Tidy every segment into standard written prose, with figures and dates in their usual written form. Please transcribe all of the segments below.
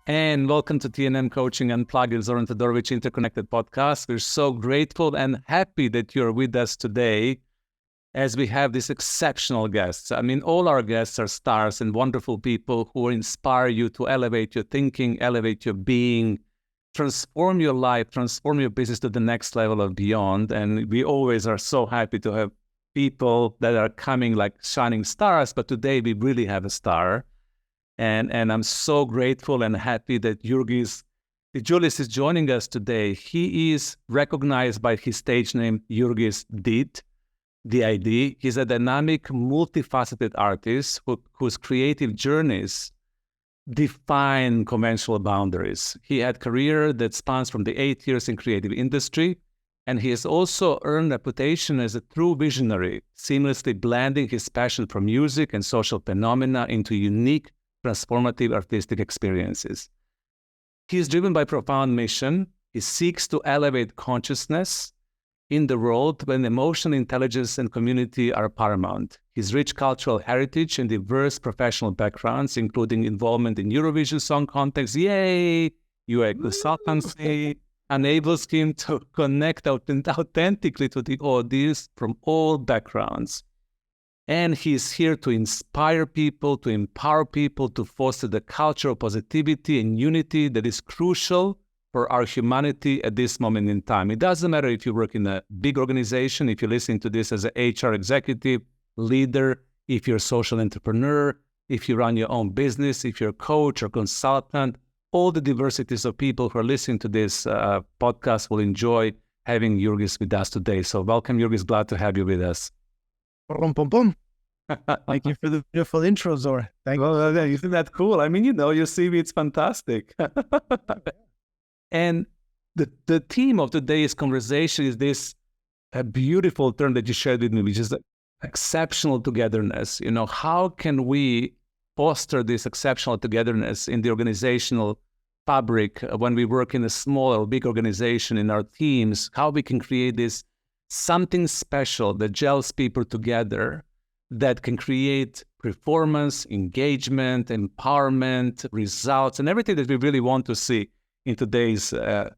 And welcome to TNMCoaching Unplugged, Zoran Todorovic Interconnected Podcast. We're so grateful and happy that you're with us today as we have these exceptional guests. I mean, all our guests are stars and wonderful people who inspire you to elevate your thinking, elevate your being, transform your life, transform your business to the next level or beyond. And we always are so happy to have people that are coming like shining stars, but today we really have a star. And I'm so grateful and happy that Jurgis Didžiulis is joining us today. He is recognized by his stage name, Jurgis Did. He's a dynamic, multifaceted artist whose creative journeys define conventional boundaries. He had a career that spans from the 8 years in creative industry, and he has also earned a reputation as a true visionary, seamlessly blending his passion for music and social phenomena into unique, transformative artistic experiences. He is driven by profound mission. He seeks to elevate consciousness in the world when emotional intelligence and community are paramount. His rich cultural heritage and diverse professional backgrounds, including involvement in Eurovision Song Contest, UA consultancy, enables him to connect authentically to the audience from all backgrounds. And he is here to inspire people, to empower people, to foster the culture of positivity and unity that is crucial for our humanity at this moment in time. It doesn't matter if you work in a big organization, if you're listening to this as an HR executive, leader, if you're a social entrepreneur, if you run your own business, if you're a coach or consultant, all the diversities of people who are listening to this podcast will enjoy having Jurgis with us today. So welcome, Jurgis. Glad to have you with us. Thank you for the beautiful intro, Zoran. Thank you. Well, isn't that cool? I mean, your CV, it's fantastic. And the theme of today's conversation is this a beautiful term that you shared with me, which is exceptional togetherness. You know, how can we foster this exceptional togetherness in the organizational fabric when we work in a small or big organization in our teams? How we can create this something special that gels people together, that can create performance, engagement, empowerment, results, and everything that we really want to see in today's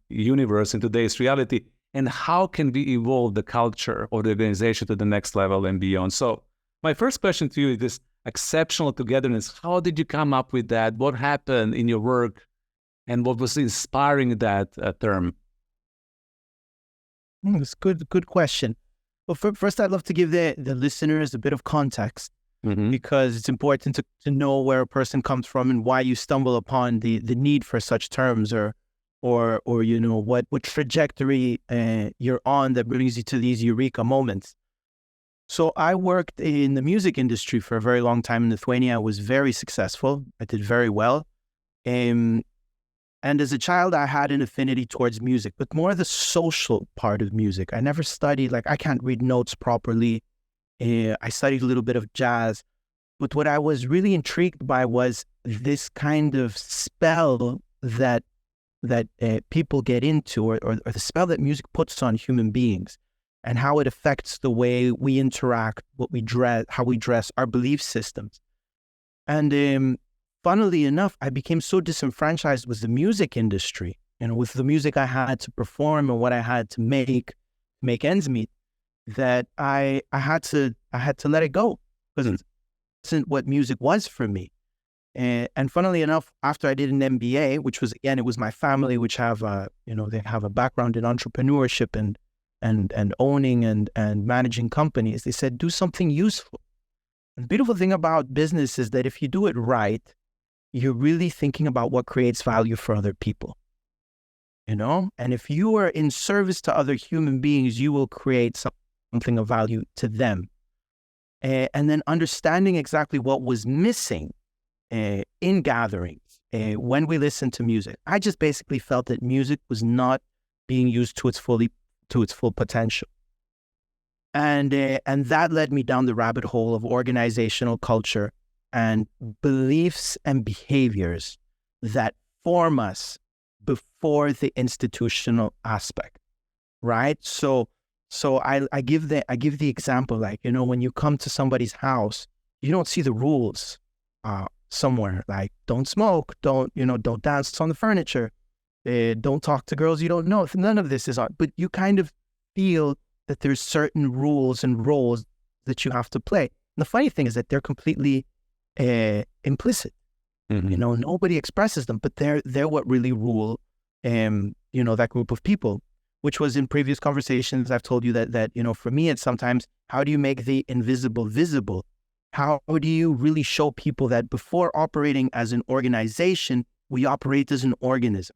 universe, in today's reality. And how can we evolve the culture of the organization to the next level and beyond? So my first question to you is this exceptional togetherness. How did you come up with that? What happened in your work? And what was inspiring that term? It's a good question. Well, first, I'd love to give the listeners a bit of context, because it's important to know where a person comes from and why you stumble upon the need for such terms, or you know what trajectory you're on that brings you to these eureka moments. So I worked in the music industry for a very long time in Lithuania. I was very successful. I did very well. And as a child, I had an affinity towards music, but more the social part of music. I never studied, I can't read notes properly. I studied a little bit of jazz. But what I was really intrigued by was this kind of spell that people get into, or the spell that music puts on human beings, and how it affects the way we interact, what we dress, how we dress, our belief systems. And funnily enough, I became so disenfranchised with the music industry, with the music I had to perform and what I had to make ends meet, that I had to let it go, because it wasn't what music was for me. And funnily enough, after I did an MBA, which was, again, it was my family, which have they have a background in entrepreneurship and owning and managing companies. They said, do something useful. And the beautiful thing about business is that if you do it right, you're really thinking about what creates value for other people, and if you are in service to other human beings, you will create something of value to them. And then understanding exactly what was missing in gatherings when we listened to music. I just basically felt that music was not being used to its full potential. And that led me down the rabbit hole of organizational culture and beliefs and behaviors that form us before the institutional aspect, right? So I give the example, when you come to somebody's house, you don't see the rules somewhere, like don't smoke, don't dance on the furniture, don't talk to girls you don't know. None of this is on, but you kind of feel that there's certain rules and roles that you have to play. And the funny thing is that they're completely implicit. Nobody expresses them, but they're what really rule, that group of people, which was in previous conversations. I've told you that for me, it's sometimes, how do you make the invisible visible? How do you really show people that before operating as an organization, we operate as an organism?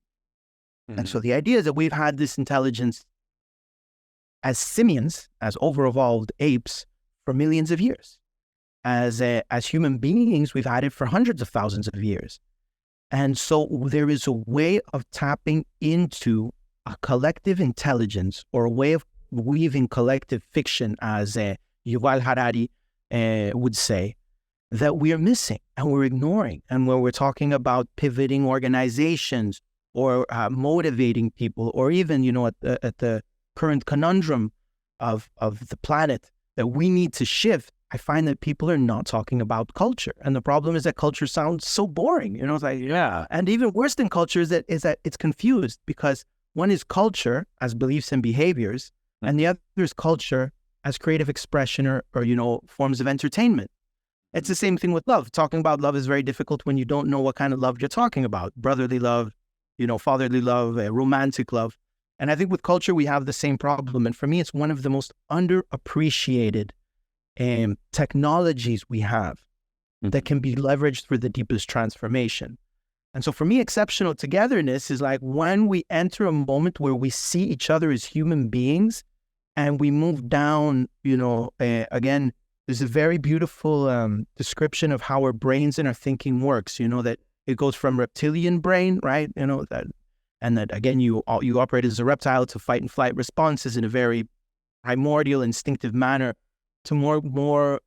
And so the idea is that we've had this intelligence as simians, as over-evolved apes, for millions of years. As human beings, we've had it for hundreds of thousands of years. And so there is a way of tapping into a collective intelligence, or a way of weaving collective fiction, as Yuval Harari would say, that we are missing and we're ignoring. And when we're talking about pivoting organizations, or motivating people, or even, at the current conundrum of the planet that we need to shift, I find that people are not talking about culture. And the problem is that culture sounds so boring. It's like, Yeah. And even worse than culture is that it's confused, because one is culture as beliefs and behaviors, and the other is culture as creative expression or forms of entertainment. It's the same thing with love. Talking about love is very difficult when you don't know what kind of love you're talking about. Brotherly love, fatherly love, romantic love. And I think with culture, we have the same problem. And for me, it's one of the most underappreciated technologies we have that can be leveraged for the deepest transformation. And so for me, exceptional togetherness is like when we enter a moment where we see each other as human beings, and we move down, again, there's a very beautiful description of how our brains and our thinking works, that it goes from reptilian brain, right? That again, you operate as a reptile to fight and flight responses in a very primordial, instinctive manner, to more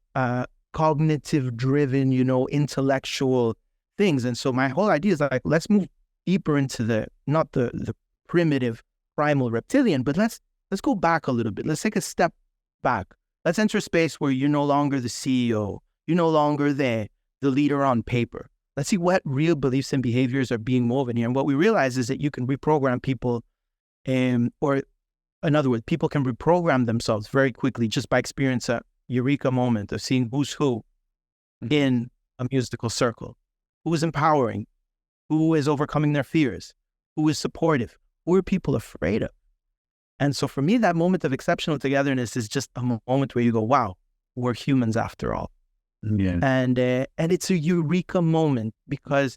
cognitive driven, intellectual things. And so my whole idea is like, let's move deeper into not the primitive primal reptilian, but let's go back a little bit. Let's take a step back. Let's enter a space where you're no longer the CEO. You're no longer the leader on paper. Let's see what real beliefs and behaviors are being woven here. And what we realize is that you can reprogram people, or in other words, people can reprogram themselves very quickly just by experience a eureka moment of seeing who's who in a musical circle, who is empowering, who is overcoming their fears, who is supportive, who are people afraid of. And so for me, that moment of exceptional togetherness is just a moment where you go, wow, we're humans after all. Yeah. And it's a eureka moment, because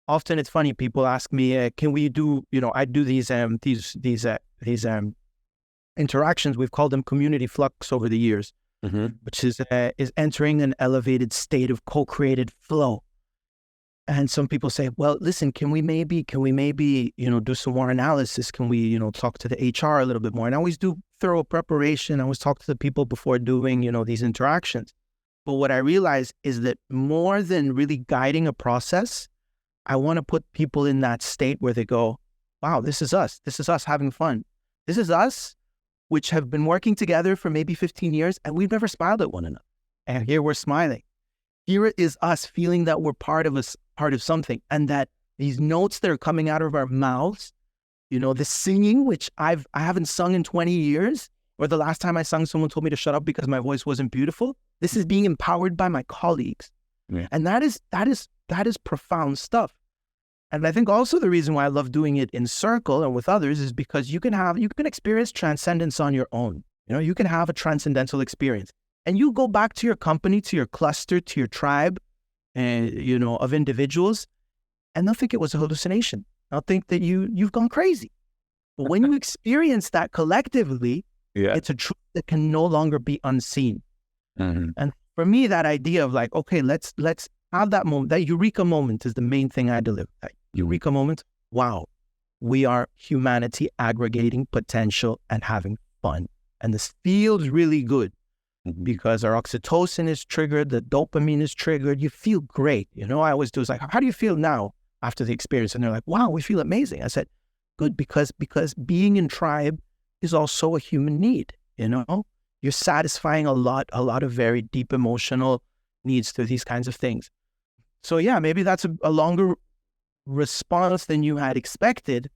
often it's funny. People ask me, can we do, I do these interactions. We've called them community flux over the years, which is entering an elevated state of co-created flow. And some people say, well, listen, can we maybe, do some more analysis? Can we, talk to the HR a little bit more? And I always do thorough preparation. I always talk to the people before doing, these interactions. But what I realize is that more than really guiding a process, I want to put people in that state where they go, wow, this is us. This is us having fun. This is us, which have been working together for maybe 15 years, and we've never smiled at one another. And here we're smiling. Here is us feeling that we're part of something, and that these notes that are coming out of our mouths, the singing, which I haven't sung in 20 years, or the last time I sung, someone told me to shut up because my voice wasn't beautiful. This is being empowered by my colleagues. Yeah. And that is profound stuff. And I think also the reason why I love doing it in circle and with others is because you can experience transcendence on your own. You can have a transcendental experience, and you go back to your company, to your cluster, to your tribe, of individuals, and they'll think it was a hallucination. They'll think that you've gone crazy. But when you experience that collectively, it's a truth that can no longer be unseen. Mm-hmm. And for me, that idea of like, okay, let's have that moment, that eureka moment is the main thing I deliver. That eureka moment, wow, we are humanity aggregating potential and having fun. And this feels really good because our oxytocin is triggered, the dopamine is triggered, you feel great. I always do is like, how do you feel now after the experience? And they're like, wow, we feel amazing. I said, good, because being in tribe is also a human need. You're satisfying a lot of very deep emotional needs through these kinds of things. So yeah, maybe that's a longer response than you had expected.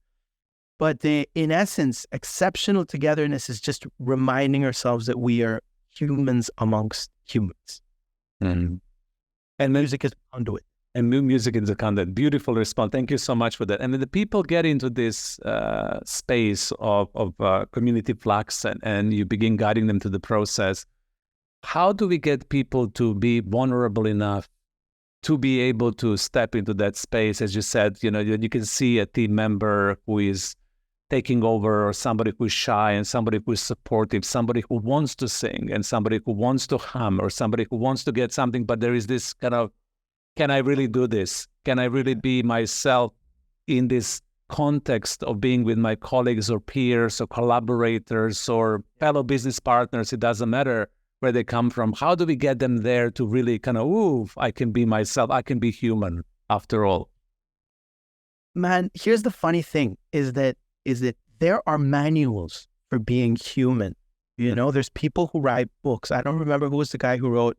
But in essence, exceptional togetherness is just reminding ourselves that we are humans amongst humans. Mm-hmm. And music is a conduit. And music is a conduit. Beautiful response. Thank you so much for that. And when the people get into this space of community flux and you begin guiding them to the process, how do we get people to be vulnerable enough to be able to step into that space? As you said, you can see a team member who is taking over, or somebody who's shy, and somebody who's supportive, somebody who wants to sing, and somebody who wants to hum, or somebody who wants to get something, but there is this kind of, can I really do this? Can I really be myself in this context of being with my colleagues or peers or collaborators or fellow business partners? It doesn't matter where they come from. How do we get them there to really kind of, I can be myself. I can be human after all. Man, here's the funny thing is that there are manuals for being human. There's people who write books. I don't remember who was the guy who wrote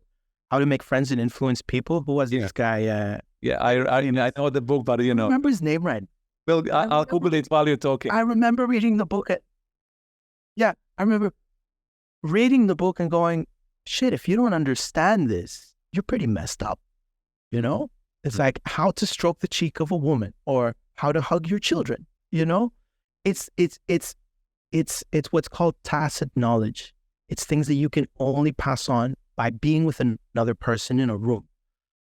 How to Make Friends and Influence People. Who was this guy? I know the book, but I don't remember his name right. Well, I'll Google it while you're talking. I remember reading the book. I remember reading the book and going, shit, if you don't understand this, you're pretty messed up. It's like how to stroke the cheek of a woman or how to hug your children. It's what's called tacit knowledge. It's things that you can only pass on by being with another person in a room.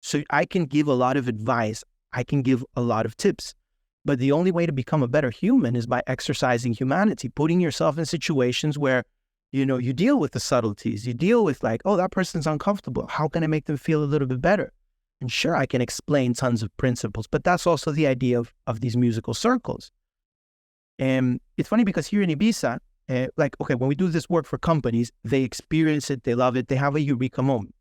So I can give a lot of advice. I can give a lot of tips, but the only way to become a better human is by exercising humanity, putting yourself in situations where, you deal with the subtleties. You deal with like, oh, that person's uncomfortable. How can I make them feel a little bit better? And sure, I can explain tons of principles, but that's also the idea of these musical circles. And it's funny because here in Ibiza, when we do this work for companies, they experience it, they love it, they have a eureka moment.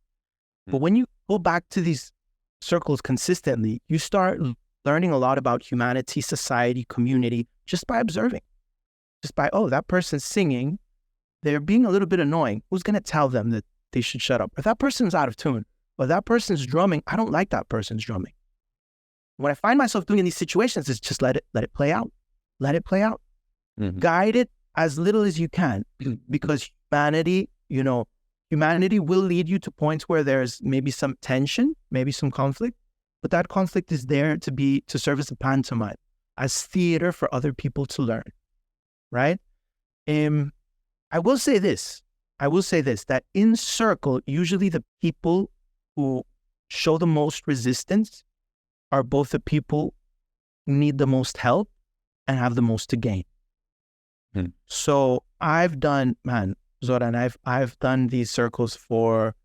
But when you go back to these circles consistently, you start learning a lot about humanity, society, community, just by observing. Just by, that person's singing, they're being a little bit annoying. Who's going to tell them that they should shut up? Or that person's out of tune, or that person's drumming, I don't like that person's drumming. What I find myself doing in these situations is just let it play out. Let it play out. Mm-hmm. Guide it as little as you can, because humanity will lead you to points where there's maybe some tension, maybe some conflict, but that conflict is there to serve as a pantomime, as theater for other people to learn, right? I will say this, that in circle, usually the people who show the most resistance are both the people who need the most help and have the most to gain. So I've done, Zoran, I've done these circles for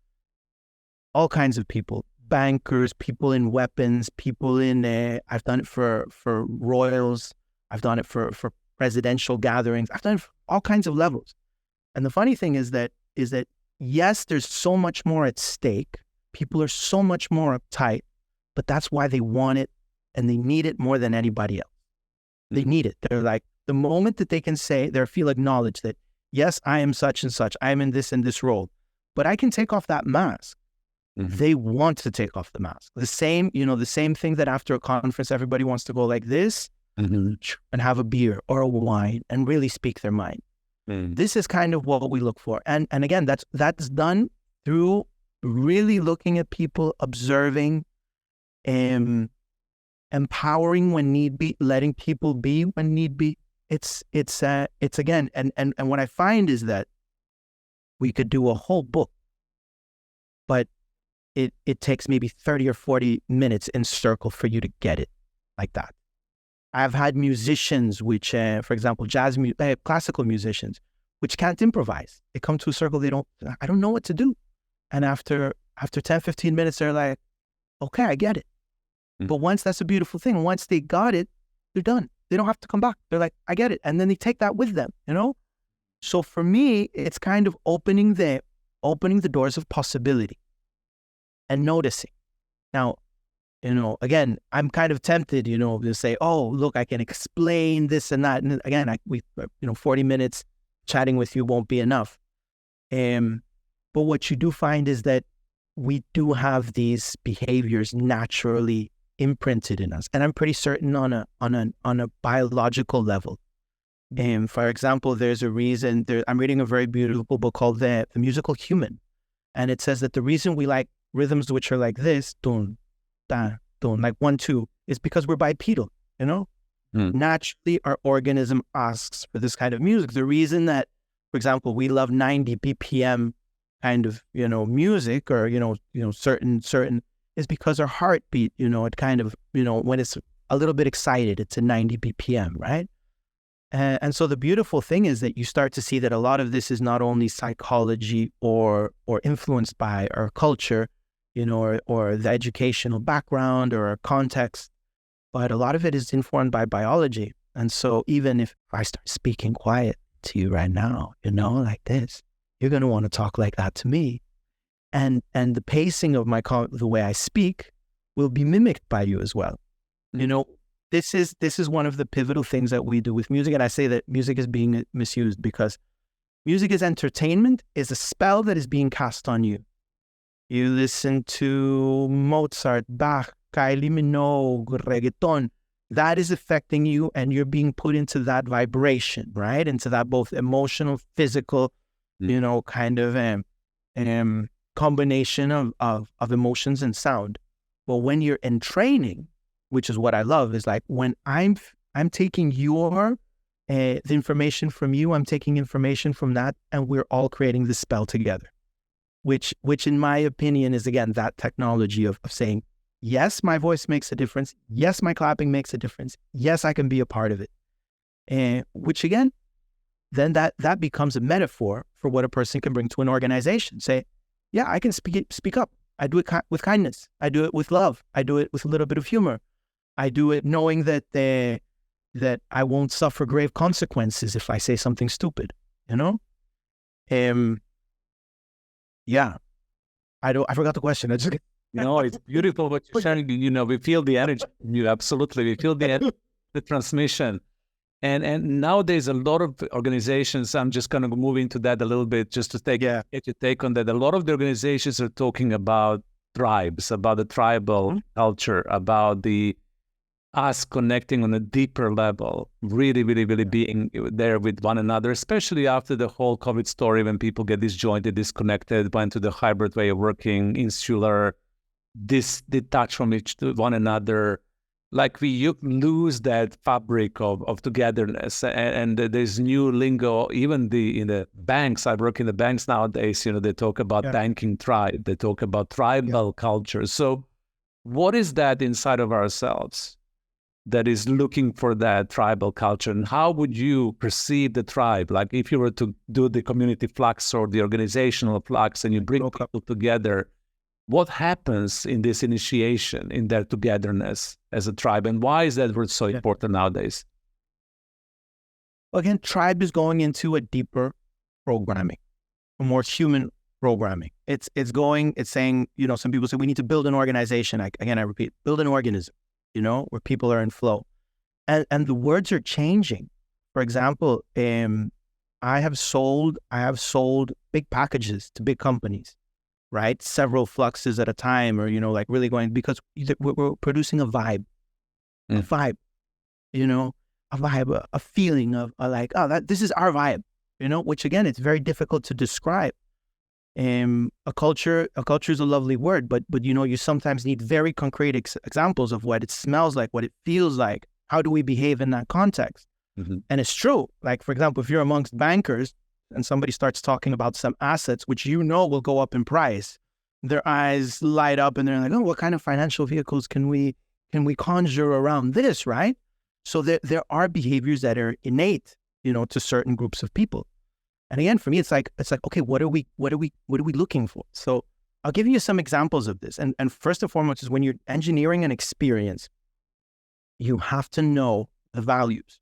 all kinds of people, bankers, people in weapons, people in, I've done it for royals, I've done it for presidential gatherings, I've done it for all kinds of levels. And the funny thing is that yes, there's so much more at stake. People are so much more uptight, but that's why they want it and they need it more than anybody else. They need it. They're like, the moment that they can say, they feel acknowledged that, yes, I am such and such, I am in this and this role, but I can take off that mask. Mm-hmm. They want to take off the mask. The same thing that after a conference, everybody wants to go like this and have a beer or a wine and really speak their mind. Mm. This is kind of what we look for. And again, that's done through really looking at people, observing, empowering when need be, letting people be when need be. It's again, and what I find is that we could do a whole book, but it takes maybe 30 or 40 minutes in circle for you to get it like that. I've had musicians which, for example, classical musicians, which can't improvise. They come to a circle, I don't know what to do. And after 10, 15 minutes, they're like, okay, I get it. Mm-hmm. But once, that's a beautiful thing. Once they got it, they're done. They don't have to come back. They're like, I get it. And then they take that with them, So for me, it's kind of opening the doors of possibility and noticing. Now, again, I'm kind of tempted, to say, oh, look, I can explain this and that. And again, 40 minutes chatting with you won't be enough. But what you do find is that we do have these behaviors naturally imprinted in us, and I'm pretty certain on a biological level. And for example, there's a reason. I'm reading a very beautiful book called the Musical Human, and it says that the reason we like rhythms which are like this, dun, da, dun, like 1, 2, is because we're bipedal. Naturally, our organism asks for this kind of music. The reason that, for example, we love 90 BPM kind of, music, or, certain is because our heartbeat, it kind of, when it's a little bit excited, it's a 90 BPM, right? And so the beautiful thing is that you start to see that a lot of this is not only psychology or influenced by our culture, or the educational background or our context, but a lot of it is informed by biology. And so even if I start speaking quiet to you right now, like this, you're going to want to talk like that to me. And the pacing of the way I speak will be mimicked by you as well. This is one of the pivotal things that we do with music. And I say that music is being misused because music is entertainment, is a spell that is being cast on you. You listen to Mozart, Bach, Kylie Minogue, reggaeton. That is affecting you, and you're being put into that vibration, right? Into that both emotional, physical, kind of combination of emotions and sound. But when you're in training, which is what I love, is like when I'm taking the information from you, I'm taking information from that, and we're all creating this spell together, which in my opinion is, again, that technology of saying, yes, my voice makes a difference. Yes, my clapping makes a difference. Yes, I can be a part of it. And which again, then that becomes a metaphor for what a person can bring to an organization. Say, yeah, I can speak up. I do it with kindness. I do it with love. I do it with a little bit of humor. I do it knowing that I won't suffer grave consequences if I say something stupid, Yeah. I forgot the question. No, it's beautiful what you're sharing. We feel the energy. Absolutely. We feel the transmission. And nowadays, a lot of organizations, I'm just going to move into that a little bit just to get your take on that. A lot of the organizations are talking about tribes, about the tribal culture, about us connecting on a deeper level, really, really, really being there with one another, especially after the whole COVID story, when people get disjointed, disconnected, went to the hybrid way of working, insular, detached from one another. Like you lose that fabric of togetherness, and there's new lingo. Even in the banks, I work in the banks nowadays. They talk about banking tribe. They talk about tribal culture. So, what is that inside of ourselves that is looking for that tribal culture, and how would you perceive the tribe? Like if you were to do the community flux or the organizational flux, and you bring people together. What happens in this initiation, in their togetherness as a tribe, and why is that word so important nowadays? Well, again, tribe is going into a deeper programming, a more human programming. It's saying, some people say we need to build an organization. I repeat, build an organism, where people are in flow. And the words are changing. For example, I have sold big packages to big companies. Right? Several fluxes at a time, or, really going, because we're producing a vibe, a feeling of this is our vibe, which again, it's very difficult to describe. A culture is a lovely word, but you sometimes need very concrete examples of what it smells like, what it feels like. How do we behave in that context? Mm-hmm. And it's true. Like, for example, if you're amongst bankers, and somebody starts talking about some assets, which will go up in price, their eyes light up and they're like, oh, what kind of financial vehicles can we conjure around this, right? So there are behaviors that are innate, to certain groups of people. And again, for me, it's like, okay, what are we looking for? So I'll give you some examples of this. And first and foremost is when you're engineering an experience, you have to know the values.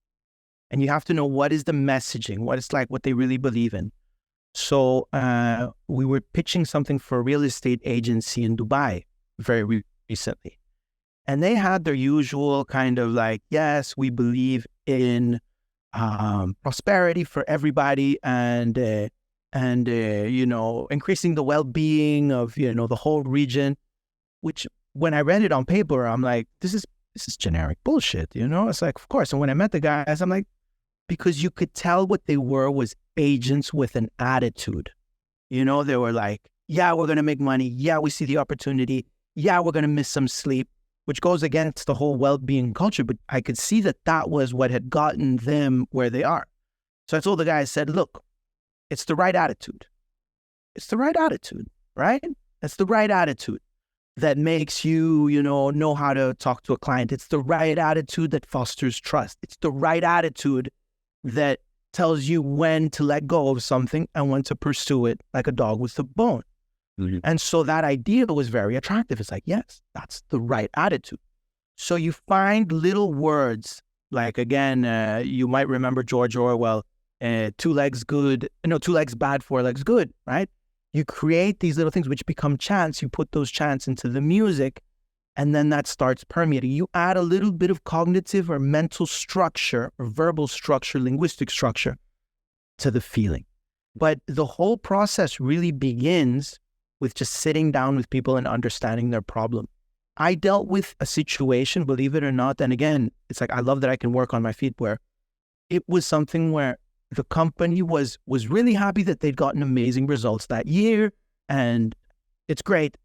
And you have to know what is the messaging, what they really believe in. So we were pitching something for a real estate agency in Dubai very recently. And they had their usual kind of like, yes, we believe in prosperity for everybody. And and, increasing the well-being of, the whole region, which when I read it on paper, I'm like, this is generic bullshit, It's like, of course. And when I met the guys, I'm like, because you could tell what they were was agents with an attitude. They were like, yeah, we're going to make money. Yeah, we see the opportunity. Yeah, we're going to miss some sleep, which goes against the whole well-being culture. But I could see that was what had gotten them where they are. So I told the guy, I said, look, it's the right attitude. It's the right attitude, right? It's the right attitude that makes you, know how to talk to a client. It's the right attitude that fosters trust. It's the right attitude that tells you when to let go of something and when to pursue it like a dog with a bone. Mm-hmm. And so that idea was very attractive. It's like, yes, that's the right attitude. So you find little words like, again, you might remember George Orwell, 2 legs bad, 4 legs good, right? You create these little things which become chants. You put those chants into the music, and then that starts permeating. You add a little bit of cognitive or mental structure or verbal structure, linguistic structure to the feeling. But the whole process really begins with just sitting down with people and understanding their problem. I dealt with a situation, believe it or not, and again, it's like I love that I can work on my feet, where it was something where the company was really happy that they'd gotten amazing results that year, and it's great.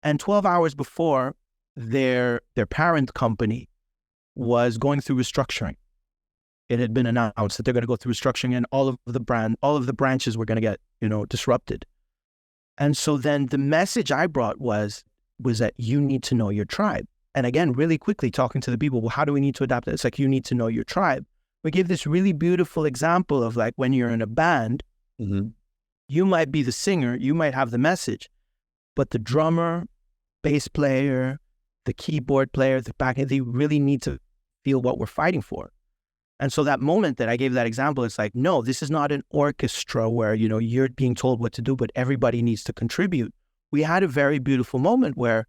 And 12 hours before, their parent company was going through restructuring. It had been announced that they're going to go through restructuring, and all of the branches were going to get, disrupted. And so then the message I brought was that you need to know your tribe. And again, really quickly talking to the people, well, how do we need to adapt it? It's like, you need to know your tribe. We give this really beautiful example of like when you're in a band, mm-hmm. you might be the singer, you might have the message, but the drummer, bass player, the keyboard player, the back end, they really need to feel what we're fighting for. And so that moment that I gave that example, it's like, no, this is not an orchestra where, you're being told what to do, but everybody needs to contribute. We had a very beautiful moment where,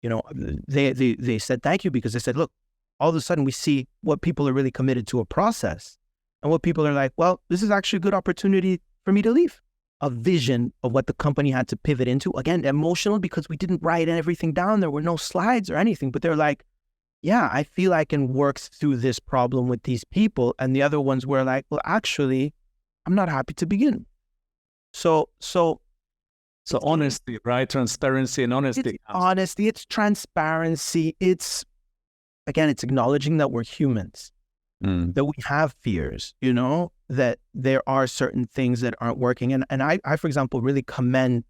they said thank you, because they said, look, all of a sudden we see what people are really committed to a process, and what people are like, well, this is actually a good opportunity for me to leave. A vision of what the company had to pivot into. Again, emotional, because we didn't write everything down. There were no slides or anything, but they're like, yeah, I feel I can work through this problem with these people. And the other ones were like, well, actually, I'm not happy to begin. So honesty, right? Transparency and honesty. It's honesty, it's transparency. It's acknowledging that we're humans, that we have fears, that there are certain things that aren't working. And I, for example, really commend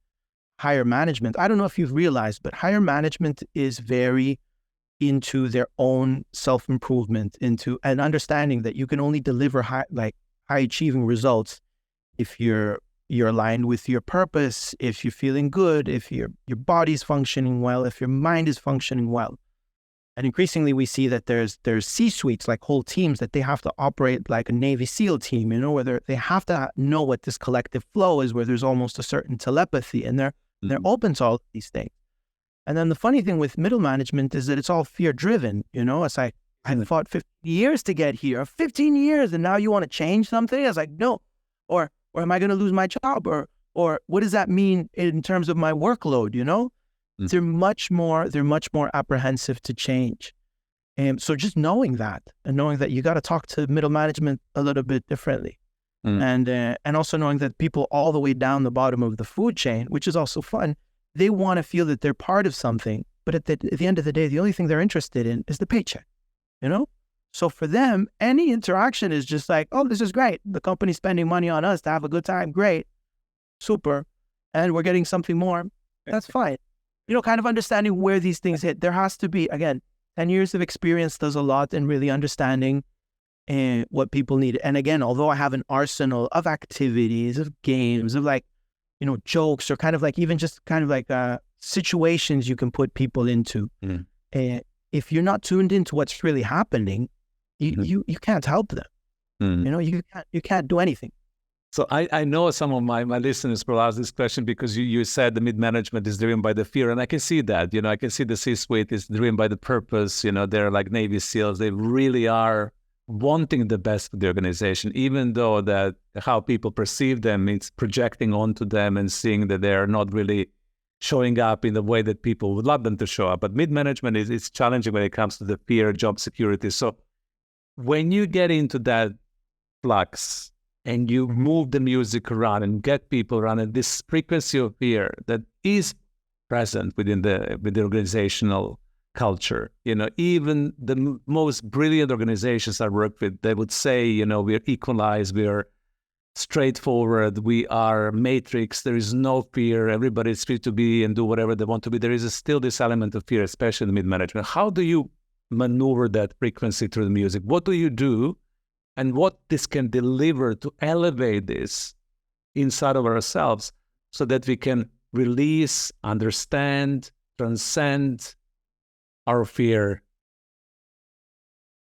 higher management. I don't know if you've realized, but higher management is very into their own self-improvement, into an understanding that you can only deliver high achieving results if you're aligned with your purpose, if you're feeling good, if your body's functioning well, if your mind is functioning well. And increasingly we see that there's C-suites, like whole teams, that they have to operate like a Navy SEAL team, where they have to know what this collective flow is, where there's almost a certain telepathy, and they're open to all these things. And then the funny thing with middle management is that it's all fear-driven, It's like, I fought 15 years to get here, 15 years, and now you want to change something? I was like, no. Or am I going to lose my job? Or what does that mean in terms of my workload, They're much more apprehensive to change. So just knowing that, and knowing that you got to talk to middle management a little bit differently. And also knowing that people all the way down the bottom of the food chain, which is also fun, they want to feel that they're part of something, but at the end of the day, the only thing they're interested in is the paycheck, So for them, any interaction is just like, oh, this is great. The company's spending money on us to have a good time. Great. Super. And we're getting something more. That's fine. Kind of understanding where these things hit. There has to be, again, 10 years of experience does a lot in really understanding what people need. And again, although I have an arsenal of activities, of games, of jokes, or kind of like even just kind of like situations you can put people into. If you're not tuned into what's really happening, you can't help them. You can't do anything. So I know some of my listeners will ask this question, because you said the mid-management is driven by the fear, and I can see that. I can see the C-suite is driven by the purpose. They're like Navy SEALs. They really are wanting the best for the organization, even though that how people perceive them, it's projecting onto them and seeing that they're not really showing up in the way that people would love them to show up. But mid-management is challenging when it comes to the fear, job security. So when you get into that flux and you move the music around and get people around, and this frequency of fear that is present within the organizational culture, even the most brilliant organizations I work with, they would say, we're equalized, we're straightforward, we are matrix, there is no fear, everybody's free to be and do whatever they want to be. There is still this element of fear, especially in mid-management. How do you maneuver that frequency through the music? What do you do, and what this can deliver to elevate this inside of ourselves so that we can release, understand, transcend our fear?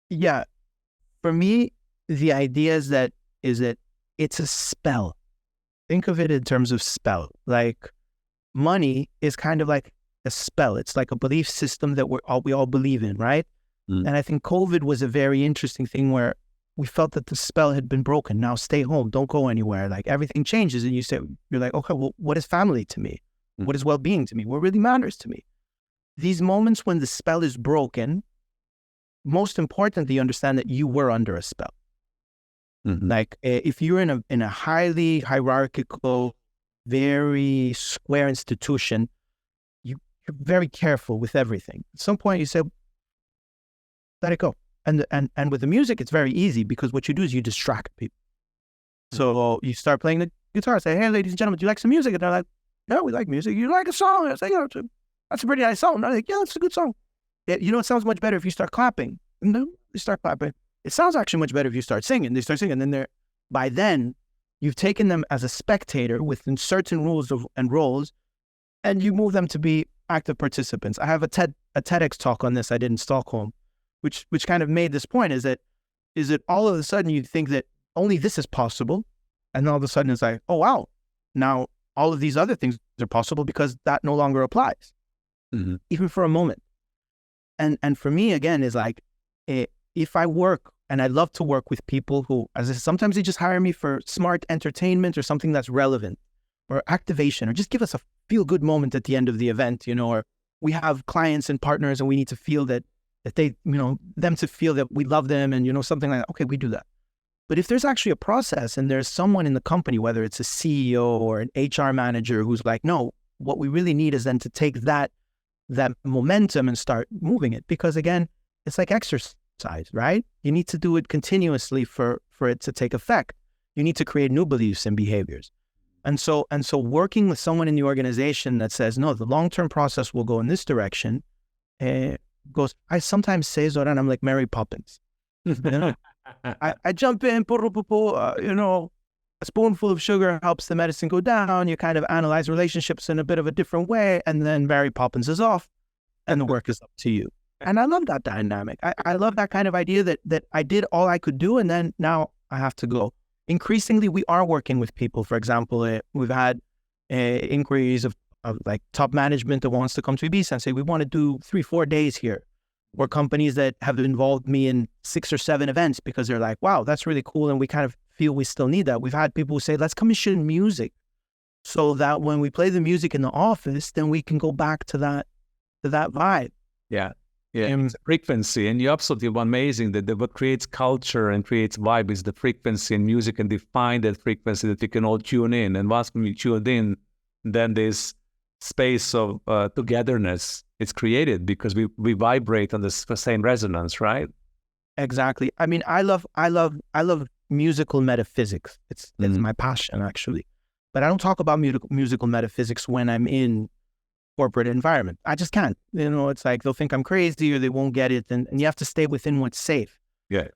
Yeah. For me, the idea is that it's a spell. Think of it in terms of spell. Like money is kind of like a spell. It's like a belief system that we all believe in, right? And I think COVID was a very interesting thing where we felt that the spell had been broken. Now stay home, don't go anywhere. Like everything changes, and you're like, okay, well, what is family to me? What is well-being to me? What really matters to me? These moments when the spell is broken, most importantly, understand that you were under a spell. Like if you're in a highly hierarchical, very square institution, you're very careful with everything. At some point you say, let it go. And with the music, it's very easy because what you do is you distract people. So you start playing the guitar, say, hey, ladies and gentlemen, do you like some music? And they're like, yeah, we like music. You like a song? I say, that's a pretty nice song. And they're like, yeah, that's a good song. Yeah, it sounds much better if you start clapping. And then they start clapping. It sounds actually much better if you start singing. They start singing. And then by then, you've taken them as a spectator within certain rules and roles, and you move them to be active participants. I have a TEDx talk on this I did in Stockholm, which kind of made this point, is that all of a sudden you think that only this is possible, and all of a sudden it's like, oh, wow, now all of these other things are possible because that no longer applies, even for a moment. And for me, again, is like, if I work, and I love to work with people who, sometimes they just hire me for smart entertainment or something that's relevant, or activation, or just give us a feel-good moment at the end of the event, or we have clients and partners and we need to feel that they, them to feel that we love them, and, something like that. Okay, we do that. But if there's actually a process and there's someone in the company, whether it's a CEO or an HR manager, who's like, no, what we really need is then to take that momentum and start moving it. Because again, it's like exercise, right? You need to do it continuously for it to take effect. You need to create new beliefs and behaviors. And so working with someone in the organization that says, no, the long-term process will go in this direction, I sometimes say, Zoran, I'm like Mary Poppins. I jump in, a spoonful of sugar helps the medicine go down. You kind of analyze relationships in a bit of a different way, and then Mary Poppins is off, and the work is up to you. And I love that dynamic. I love that kind of idea that I did all I could do, and then now I have to go. Increasingly, we are working with people. For example, we've had inquiries of like top management that wants to come to Ibiza and say, we want to do 3-4 days here. Or companies that have involved me in 6 or 7 events because they're like, wow, that's really cool. And we kind of feel we still need that. We've had people who say, let's commission music so that when we play the music in the office, then we can go back to that vibe. Yeah. It's frequency. And you're absolutely amazing that what creates culture and creates vibe is the frequency, and music can define that frequency that we can all tune in. And once we tune in, then this space of togetherness is created because we vibrate on the same resonance, right? Exactly. I mean, I love musical metaphysics. It's my passion, actually. But I don't talk about musical metaphysics when I'm in corporate environment. I just can't. It's like they'll think I'm crazy or they won't get it, and you have to stay within what's safe. Yeah.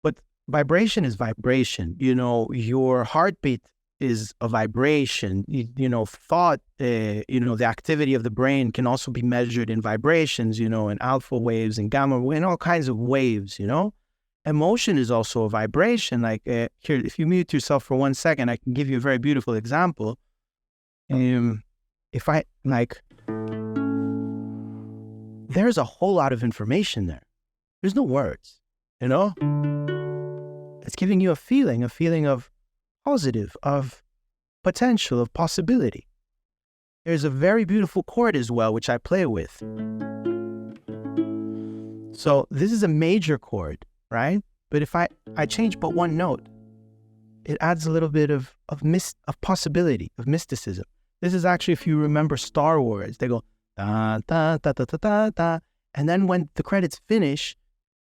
But vibration is vibration. Your heartbeat is a vibration. Thought, the activity of the brain can also be measured in vibrations, in alpha waves and gamma, and all kinds of waves, Emotion is also a vibration. Like here, if you mute yourself for 1 second, I can give you a very beautiful example. If I, there's a whole lot of information there. There's no words, you know? It's giving you a feeling of positive, of potential, of possibility. There's a very beautiful chord as well, which I play with. So this is a major chord, right? But if I change but one note, it adds a little bit of possibility, of mysticism. This is actually, if you remember Star Wars, they go da da da da da da da, and then when the credits finish,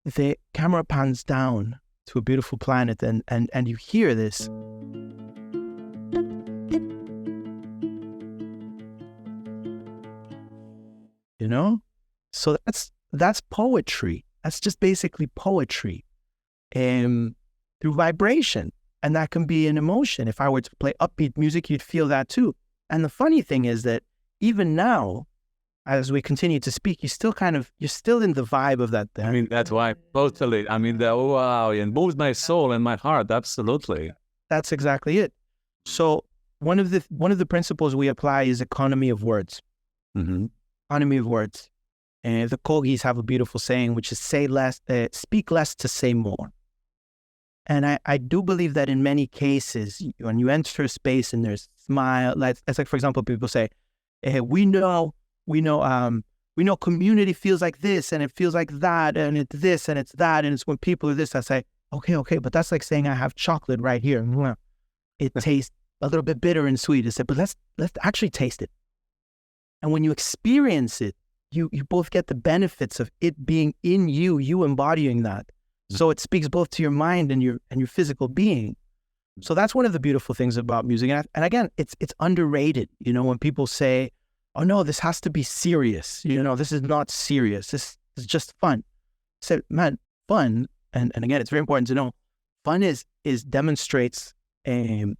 the camera pans down to a beautiful planet, and you hear this. You know? So that's poetry. That's just basically poetry through vibration. And that can be an emotion. If I were to play upbeat music, you'd feel that too. And the funny thing is that even now, as we continue to speak, you're still in the vibe of that thing. I mean, that's why, totally. I mean, wow, it moves my soul and my heart, absolutely. That's exactly it. So one of the principles we apply is economy of words. Mm-hmm. Economy of words. And the Kogis have a beautiful saying, which is speak less to say more. And I do believe that in many cases, when you enter a space and there's smile, it's like, for example, people say, we know community feels like this, and it feels like that, and it's this, and it's that, and it's when people are this. I say, okay, but that's like saying I have chocolate right here. It tastes a little bit bitter and sweet. I said, but let's actually taste it. And when you experience it, you both get the benefits of it being in you embodying that. So it speaks both to your mind and your physical being. So that's one of the beautiful things about music. And again, it's underrated. You know, when people say, "Oh no, this has to be serious," you know, this is not serious. This is just fun. I said, man, fun. And again, it's very important to know, fun demonstrates a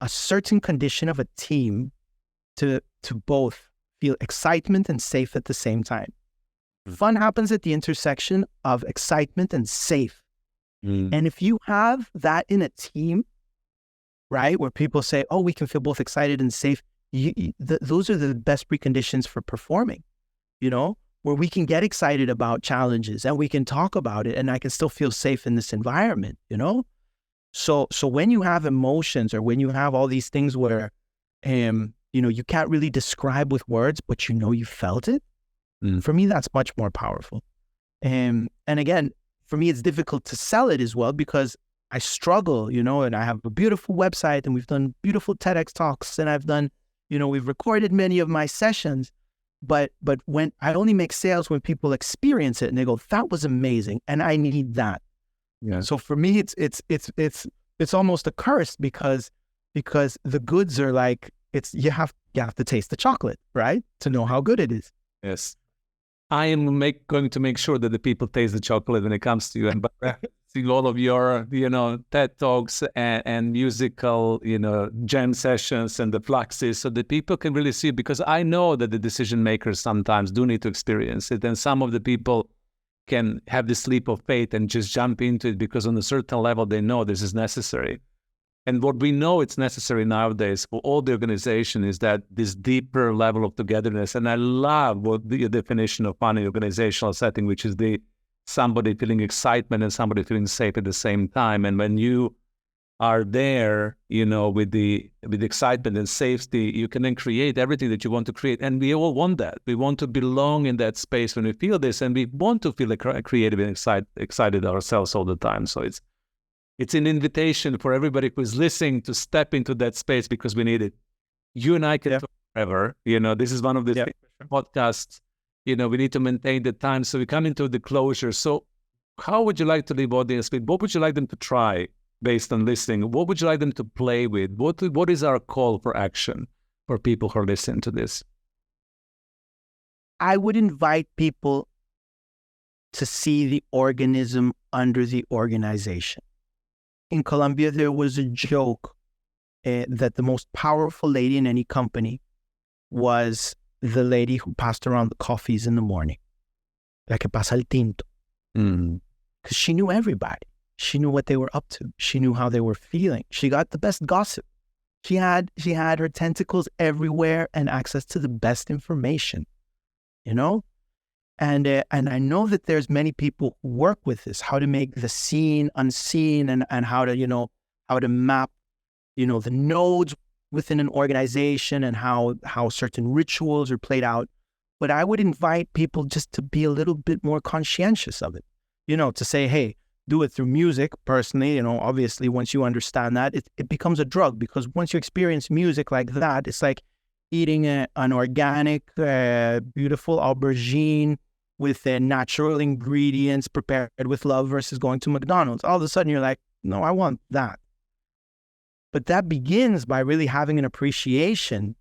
certain condition of a team to both feel excitement and safe at the same time. Fun happens at the intersection of excitement and safe. And if you have that in a team, right, where people say, oh, we can feel both excited and safe, those are the best preconditions for performing, you know, where we can get excited about challenges and we can talk about it and I can still feel safe in this environment, you know? So when you have emotions or when you have all these things where, you know, you can't really describe with words, but you know you felt it, for me, that's much more powerful. And again, for me, it's difficult to sell it as well because I struggle, you know, and I have a beautiful website and we've done beautiful TEDx talks and I've done, you know, we've recorded many of my sessions, but when I only make sales when people experience it and they go, that was amazing. And I need that. Yeah. So for me, it's almost a curse because the goods are like, you have to taste the chocolate, right? To know how good it is. Yes. I am going to make sure that the people taste the chocolate when it comes to you, and by seeing all of your, you know, TED Talks and musical, you know, jam sessions and the fluxes, so that people can really see, because I know that the decision makers sometimes do need to experience it, and some of the people can have this leap of faith and just jump into it because on a certain level they know this is necessary. And what we know it's necessary nowadays for all the organization is that this deeper level of togetherness. And I love what the definition of fun in organizational setting, which is somebody feeling excitement and somebody feeling safe at the same time. And when you are there, you know, with the excitement and safety, you can then create everything that you want to create. And we all want that. We want to belong in that space when we feel this, and we want to feel creative and excited ourselves all the time. So it's an invitation for everybody who is listening to step into that space because we need it. You and I can talk forever. You know, this is one of the podcasts. You know, we need to maintain the time. So we come into the closure. So how would you like to leave audience with? What would you like them to try based on listening? What would you like them to play with? What is our call for action for people who are listening to this? I would invite people to see the organism under the organization. In Colombia, there was a joke that the most powerful lady in any company was the lady who passed around the coffees in the morning. La que pasa el tinto. Because she knew everybody. She knew what they were up to. She knew how they were feeling. She got the best gossip. She had her tentacles everywhere and access to the best information, you know? And I know that there's many people who work with this, how to make the seen unseen, and how to, how to map, the nodes within an organization, and how certain rituals are played out. But I would invite people just to be a little bit more conscientious of it, to say, hey, do it through music. Personally, obviously, once you understand that, it becomes a drug, because once you experience music like that, it's like eating an organic, beautiful aubergine with natural ingredients prepared with love versus going to McDonald's. All of a sudden, you're like, no, I want that. But that begins by really having an appreciation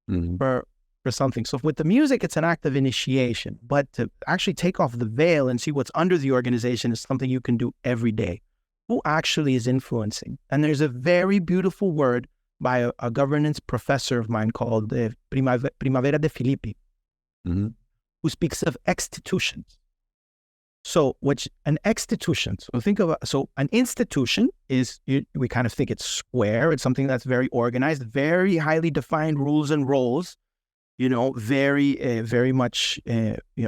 for something. So with the music, it's an act of initiation. But to actually take off the veil and see what's under the organization is something you can do every day. Who actually is influencing? And there's a very beautiful word by a governance professor of mine called Primavera de Filippi, who speaks of extitutions. So an institution, so an institution is, we kind of think it's square. It's something that's very organized, very highly defined rules and roles, very much,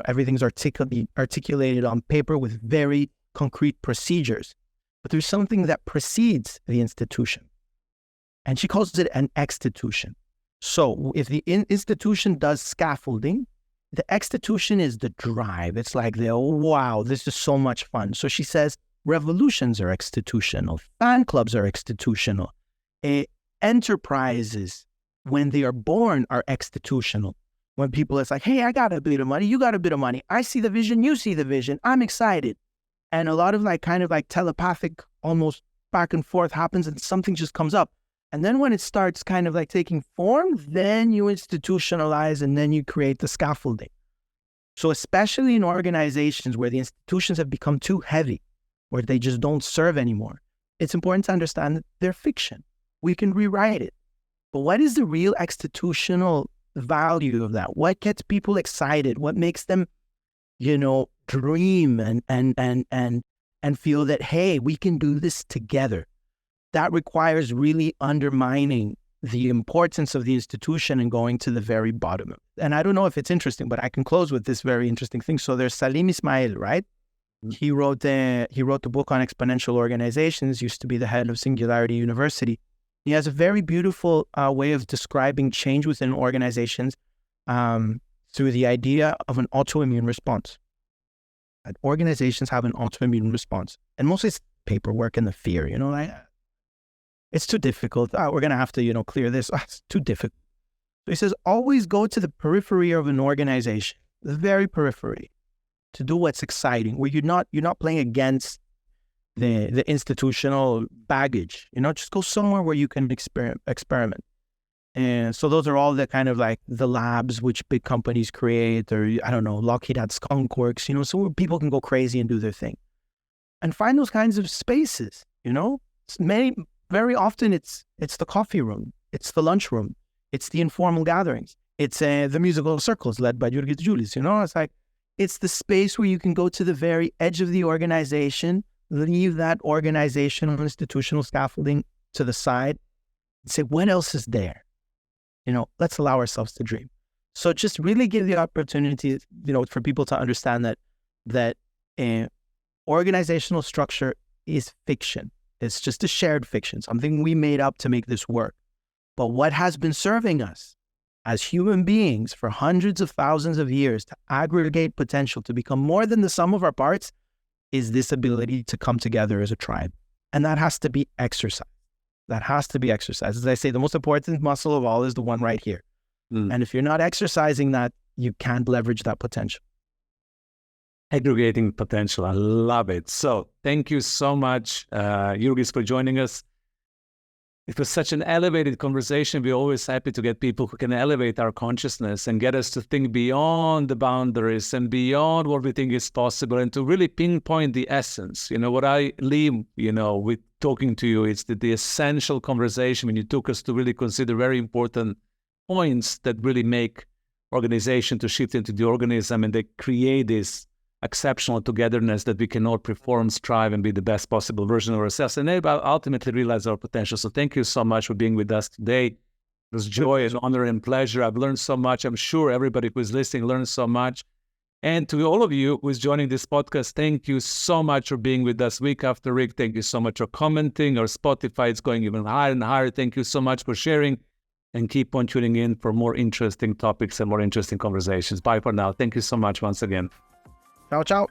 everything's articulated on paper with very concrete procedures. But there's something that precedes the institution. And she calls it an extitution. So if the institution does scaffolding, the extitution is the drive. It's like, wow, this is so much fun. So she says revolutions are extitutional. Fan clubs are extitutional. Enterprises, when they are born, are extitutional. When people, it's like, hey, I got a bit of money, you got a bit of money. I see the vision, you see the vision. I'm excited. And a lot of kind of telepathic, almost back and forth happens, and something just comes up. And then when it starts kind of taking form, then you institutionalize, and then you create the scaffolding. So especially in organizations where the institutions have become too heavy, where they just don't serve anymore, it's important to understand that they're fiction. We can rewrite it. But what is the real institutional value of that? What gets people excited? What makes them, dream and feel that, hey, we can do this together? That requires really undermining the importance of the institution and going to the very bottom of it. And I don't know if it's interesting, but I can close with this very interesting thing. So there's Salim Ismail, right? He wrote the book on exponential organizations, used to be the head of Singularity University. He has a very beautiful way of describing change within organizations through the idea of an autoimmune response. And organizations have an autoimmune response. And mostly it's paperwork and the fear, it's too difficult. We're going to have to, clear this. It's too difficult. So he says, always go to the periphery of an organization, the very periphery, to do what's exciting, where you're not playing against the institutional baggage. Just go somewhere where you can experiment. And so those are all the kind of the labs which big companies create, or I don't know, Lockheed had Skunk Works, so where people can go crazy and do their thing. And find those kinds of spaces, very often it's the coffee room, it's the lunch room, it's the informal gatherings, it's the musical circles led by Jurgis Didžiulis. It's the space where you can go to the very edge of the organization, leave that organizational institutional scaffolding to the side, and say, what else is there? Let's allow ourselves to dream. So just really give the opportunity, for people to understand that organizational structure is fiction. It's just a shared fiction, something we made up to make this work. But what has been serving us as human beings for hundreds of thousands of years to aggregate potential, to become more than the sum of our parts, is this ability to come together as a tribe. And that has to be exercised. As I say, the most important muscle of all is the one right here. And if you're not exercising that, you can't leverage that potential. Aggregating potential. I love it. So thank you so much, Jurgis, for joining us. It was such an elevated conversation. We're always happy to get people who can elevate our consciousness and get us to think beyond the boundaries and beyond what we think is possible, and to really pinpoint the essence. What I leave, with talking to you, it's the essential conversation when you took us to really consider very important points that really make organization to shift into the organism, and they create this exceptional togetherness that we can all perform, strive, and be the best possible version of ourselves, and ultimately realize our potential. So thank you so much for being with us today. It was joy and honor and pleasure. I've learned so much. I'm sure everybody who is listening learned so much. And to all of you who's joining this podcast, thank you so much for being with us week after week. Thank you so much for commenting. Our Spotify is going even higher and higher. Thank you so much for sharing, and keep on tuning in for more interesting topics and more interesting conversations. Bye for now. Thank you so much once again. Ciao, ciao.